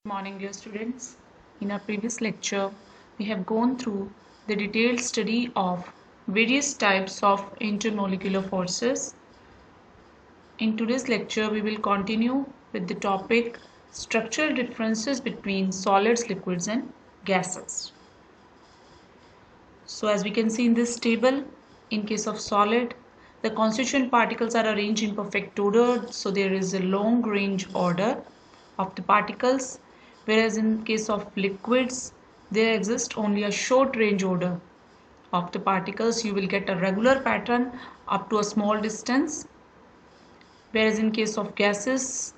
Good morning, dear students. In our previous lecture, we have gone through the detailed study of various types of intermolecular forces. In today's lecture, we will continue with the topic structural differences between solids, liquids, and gases. So, as we can see in this table, in case of solid, the constituent particles are arranged in perfect order, so there is a long range order of the particles, whereas in case of liquids there exists only a short range order of the particles. You will get a regular pattern up to a small distance, whereas in case of gases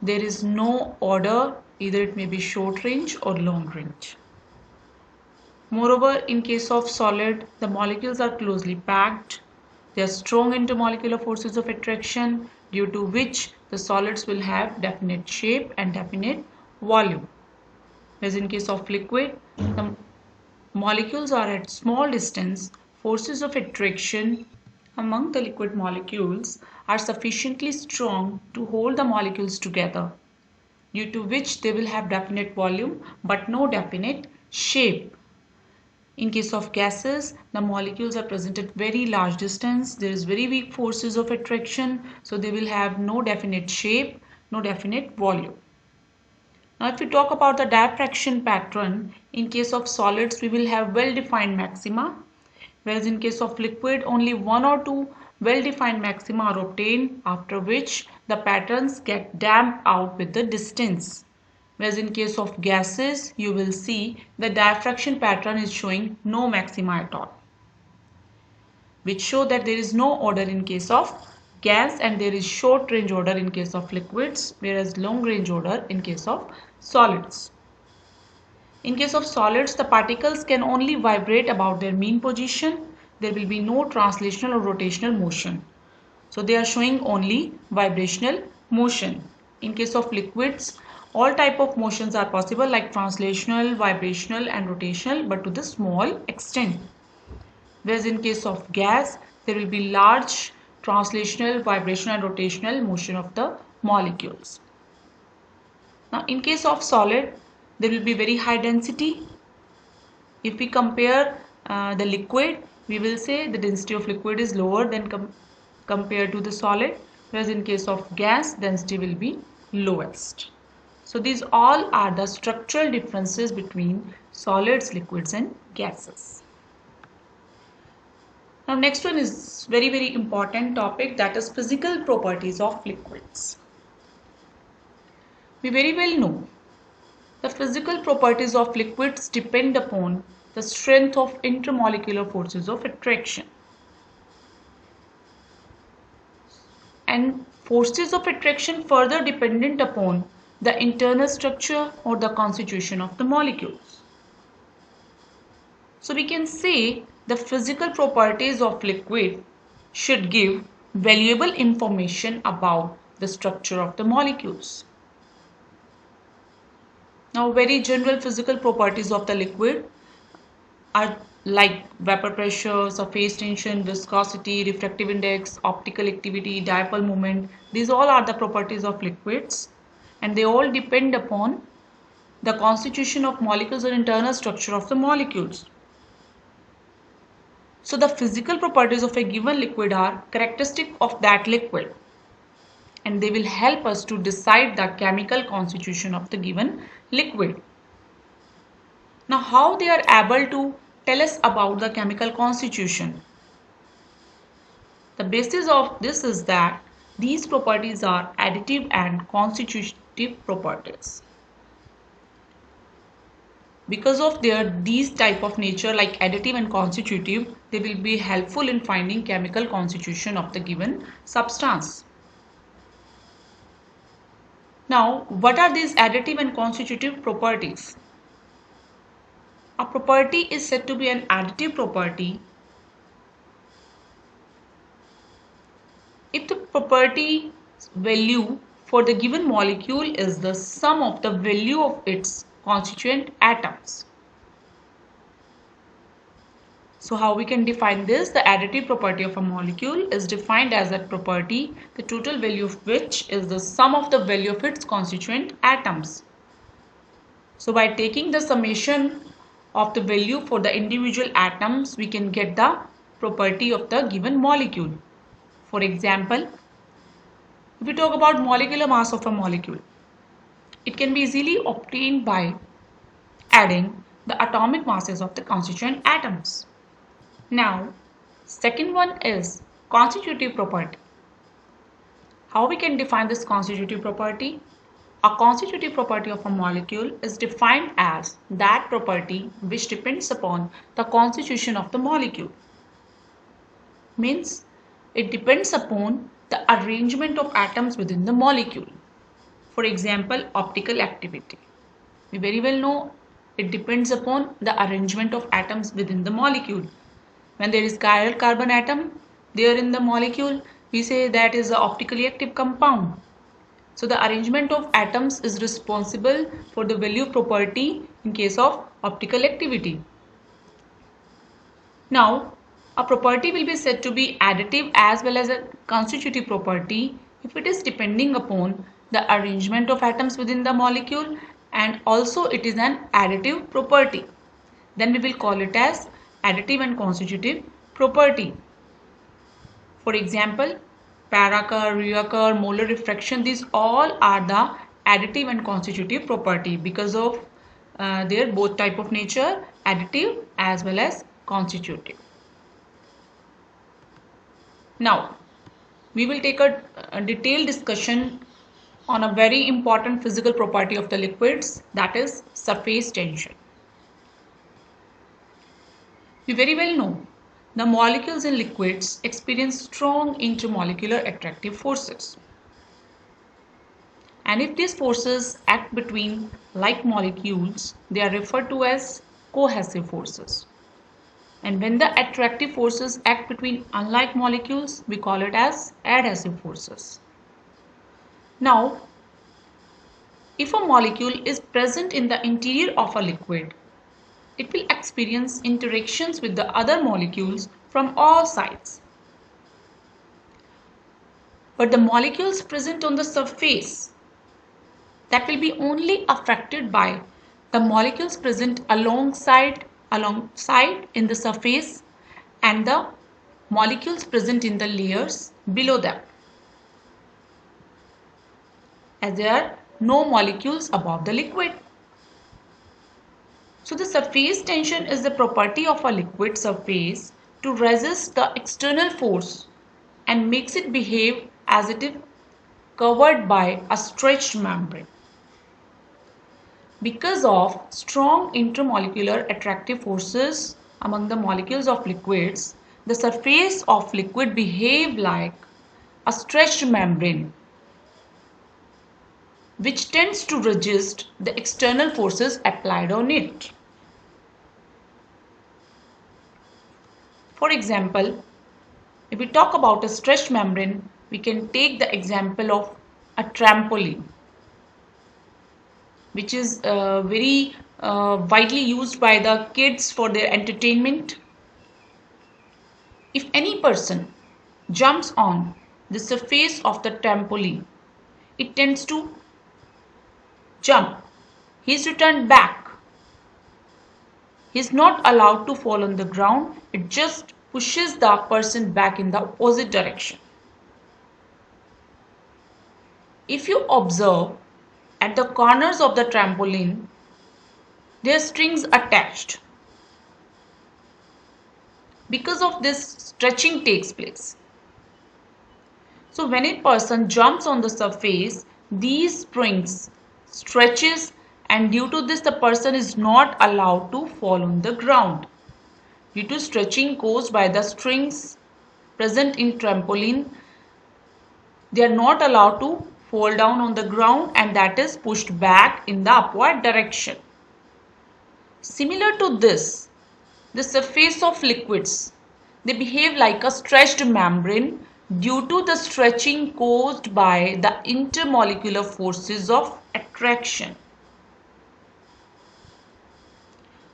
there is no order, either it may be short range or long range. Moreover, in case of solid, the molecules are closely packed. They are strong intermolecular forces of attraction, due to which the solids will have definite shape and definite volume. Whereas in case of liquid, the molecules are at small distance. Forces of attraction among the liquid molecules are sufficiently strong to hold the molecules together, due to which they will have definite volume but no definite shape. In case of gases, the molecules are present at very large distance. There is very weak forces of attraction, so they will have no definite shape, no definite volume. Now, if we talk about the diffraction pattern, in case of solids, we will have well-defined maxima, whereas in case of liquid, only one or two well-defined maxima are obtained, after which the patterns get damped out with the distance. Whereas in case of gases, you will see the diffraction pattern is showing no maxima at all, which show that there is no order in case of gas and there is short range order in case of liquids, whereas long range order in case of solids. In case of solids, the particles can only vibrate about their mean position. There will be no translational or rotational motion. So they are showing only vibrational motion. In case of liquids, all type of motions are possible, like translational, vibrational and rotational, but to the small extent. Whereas in case of gas, there will be large translational, vibrational and rotational motion of the molecules. Now in case of solid, there will be very high density. If we compare the liquid, we will say the density of liquid is lower than compared to the solid, whereas in case of gas, density will be lowest. So these all are the structural differences between solids, liquids and gases. Now next one is very important topic, that is physical properties of liquids. We very well know the physical properties of liquids depend upon the strength of intermolecular forces of attraction. And forces of attraction further dependent upon the internal structure or the constitution of the molecules. So we can say the physical properties of liquid should give valuable information about the structure of the molecules. Now, very general physical properties of the liquid are like vapor pressure, surface tension, viscosity, refractive index, optical activity, dipole moment. These all are the properties of liquids, and they all depend upon the constitution of molecules or internal structure of the molecules. So the physical properties of a given liquid are characteristic of that liquid, and they will help us to decide the chemical constitution of the given liquid. Now, how they are able to tell us about the chemical constitution? The basis of this is that these properties are additive and constitutive properties. Because of these type of nature, like additive and constitutive, they will be helpful in finding chemical constitution of the given substance. Now, what are these additive and constitutive properties? A property is said to be an additive property if the property value for the given molecule is the sum of the value of its constituent atoms. So how we can define this? The additive property of a molecule is defined as that property, the total value of which is the sum of the value of its constituent atoms. So by taking the summation of the value for the individual atoms, we can get the property of the given molecule. For example, if we talk about molecular mass of a molecule, it can be easily obtained by adding the atomic masses of the constituent atoms. Now, second one is constitutive property. How we can define this constitutive property? A constitutive property of a molecule is defined as that property which depends upon the constitution of the molecule. Means it depends upon the arrangement of atoms within the molecule. For example, optical activity. We very well know it depends upon the arrangement of atoms within the molecule. When there is chiral carbon atom there in the molecule, we say that is an optically active compound. So the arrangement of atoms is responsible for the value property in case of optical activity. Now, a property will be said to be additive as well as a constitutive property if it is depending upon the arrangement of atoms within the molecule and also it is an additive property. Then we will call it as additive and constitutive property. For example, para-Ker, Rheya-Ker, molar refraction, these all are the additive and constitutive property because of their both type of nature, additive as well as constitutive. Now, we will take a detailed discussion on a very important physical property of the liquids, that is surface tension. We very well know the molecules in liquids experience strong intermolecular attractive forces. And if these forces act between like molecules, they are referred to as cohesive forces. And when the attractive forces act between unlike molecules, we call it as adhesive forces. Now, if a molecule is present in the interior of a liquid, it will experience interactions with the other molecules from all sides. But the molecules present on the surface, that will be only affected by the molecules present alongside in the surface and the molecules present in the layers below them, as there are no molecules above the liquid. So the surface tension is the property of a liquid surface to resist the external force and makes it behave as it is covered by a stretched membrane. Because of strong intermolecular attractive forces among the molecules of liquids, the surface of liquid behave like a stretched membrane which tends to resist the external forces applied on it. For example, if we talk about a stretched membrane, we can take the example of a trampoline, which is very widely used by the kids for their entertainment. If any person jumps on the surface of the trampoline, it tends to jump. He is returned back. He is not allowed to fall on the ground. It just pushes the person back in the opposite direction. If you observe at the corners of the trampoline, there are strings attached. Because of this, stretching takes place. So when a person jumps on the surface, these springs stretches, and due to this the person is not allowed to fall on the ground. Due to stretching caused by the strings present in trampoline, they are not allowed to fall down on the ground, and that is pushed back in the upward direction. Similar to this, the surface of liquids, they behave like a stretched membrane due to the stretching caused by the intermolecular forces of attraction.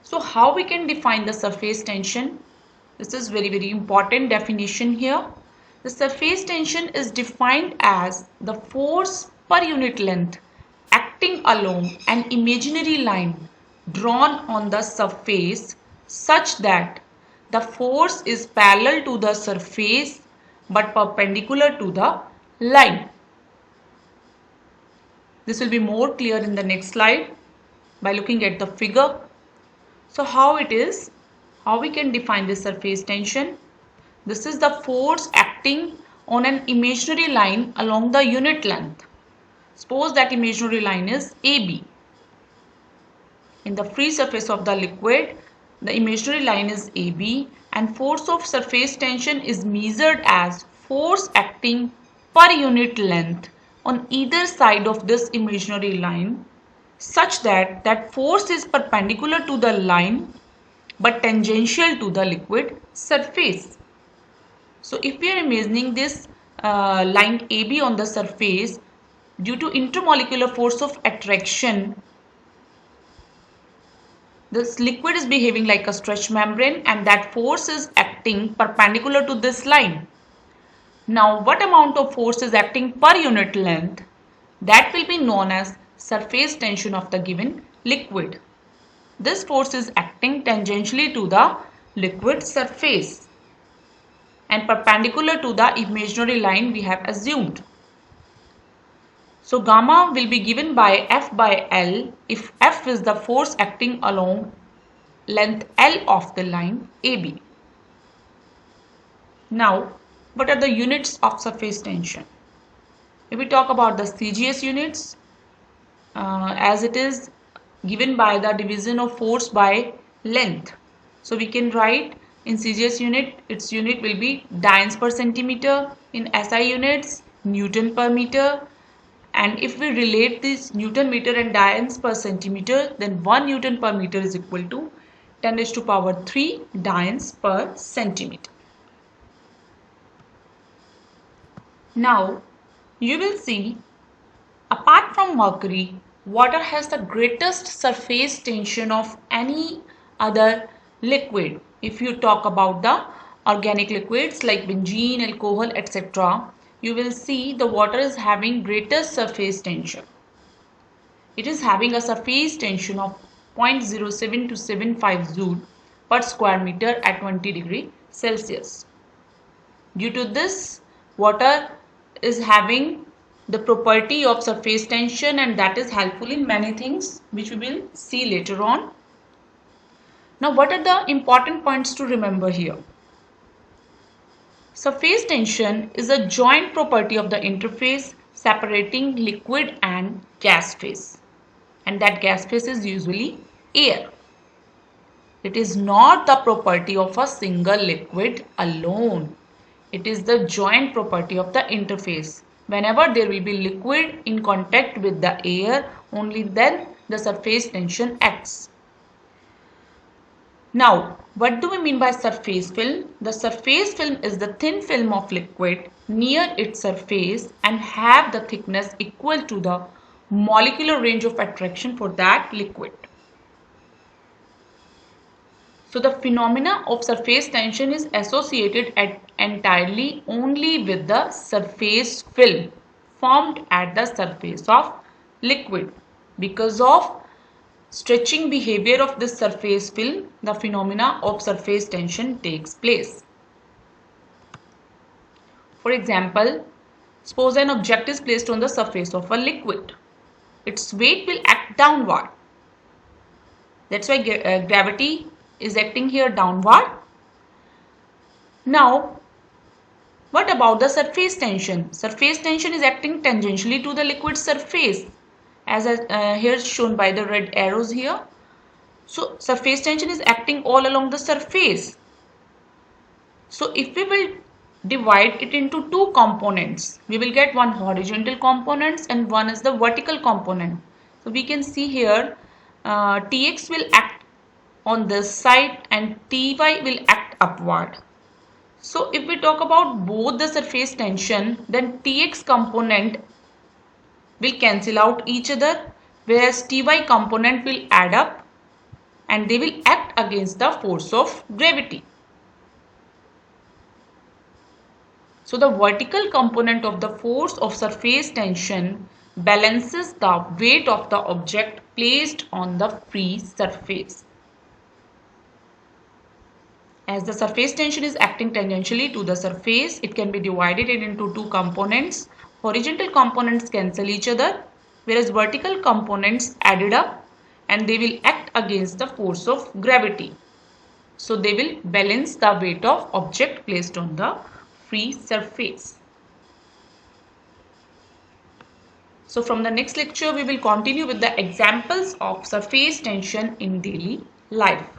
So how we can define the surface tension? This is very important definition here. The surface tension is defined as the force per unit length acting along an imaginary line drawn on the surface such that the force is parallel to the surface but perpendicular to the line. This will be more clear in the next slide by looking at the figure. So how it is, how we can define this surface tension? This is the force acting on an imaginary line along the unit length. Suppose that imaginary line is AB. In the free surface of the liquid, the imaginary line is AB and force of surface tension is measured as force acting per unit length on either side of this imaginary line such that that force is perpendicular to the line but tangential to the liquid surface. So if we are imagining this line AB on the surface, due to intermolecular force of attraction, this liquid is behaving like a stretch membrane and that force is acting perpendicular to this line. Now what amount of force is acting per unit length? That will be known as surface tension of the given liquid. This force is acting tangentially to the liquid surface and perpendicular to the imaginary line we have assumed. So gamma will be given by F by L if F is the force acting along length L of the line AB. Now, what are the units of surface tension? If we talk about the CGS units, as it is given by the division of force by length. So we can write in CGS unit, its unit will be dynes per centimeter. In SI units, Newton per meter. And if we relate this Newton meter and dynes per centimeter, then 1 Newton per meter is equal to 10 raised to power 3 dynes per centimeter. Now, you will see, apart from mercury, water has the greatest surface tension of any other liquid. If you talk about the organic liquids like benzene, alcohol, etc., you will see the water is having greatest surface tension. It is having a surface tension of 0.07 to 75 joule per square meter at 20 degree Celsius. Due to this, water is having the property of surface tension and that is helpful in many things which we will see later on. Now what are the important points to remember here? Surface tension is a joint property of the interface separating liquid and gas phase, and that gas phase is usually air. It is not the property of a single liquid alone. It is the joint property of the interface. Whenever there will be liquid in contact with the air, only then the surface tension acts. Now, what do we mean by surface film? The surface film is the thin film of liquid near its surface and have the thickness equal to the molecular range of attraction for that liquid. So the phenomena of surface tension is associated entirely only with the surface film formed at the surface of liquid. Because of stretching behavior of this surface film, the phenomena of surface tension takes place. For example, suppose an object is placed on the surface of a liquid. Its weight will act downward. That's why gravity is acting here downward. Now, what about the surface tension? Surface tension is acting tangentially to the liquid surface, as here shown by the red arrows here. So surface tension is acting all along the surface. So if we will divide it into two components, we will get one horizontal components and one is the vertical component. So we can see here Tx will act on this side and Ty will act upward. So if we talk about both the surface tension, then Tx component will cancel out each other, whereas Ty component will add up and they will act against the force of gravity. So the vertical component of the force of surface tension balances the weight of the object placed on the free surface. As the surface tension is acting tangentially to the surface, it can be divided into two components. Horizontal components cancel each other, whereas vertical components added up and they will act against the force of gravity. So they will balance the weight of object placed on the free surface. So from the next lecture, we will continue with the examples of surface tension in daily life.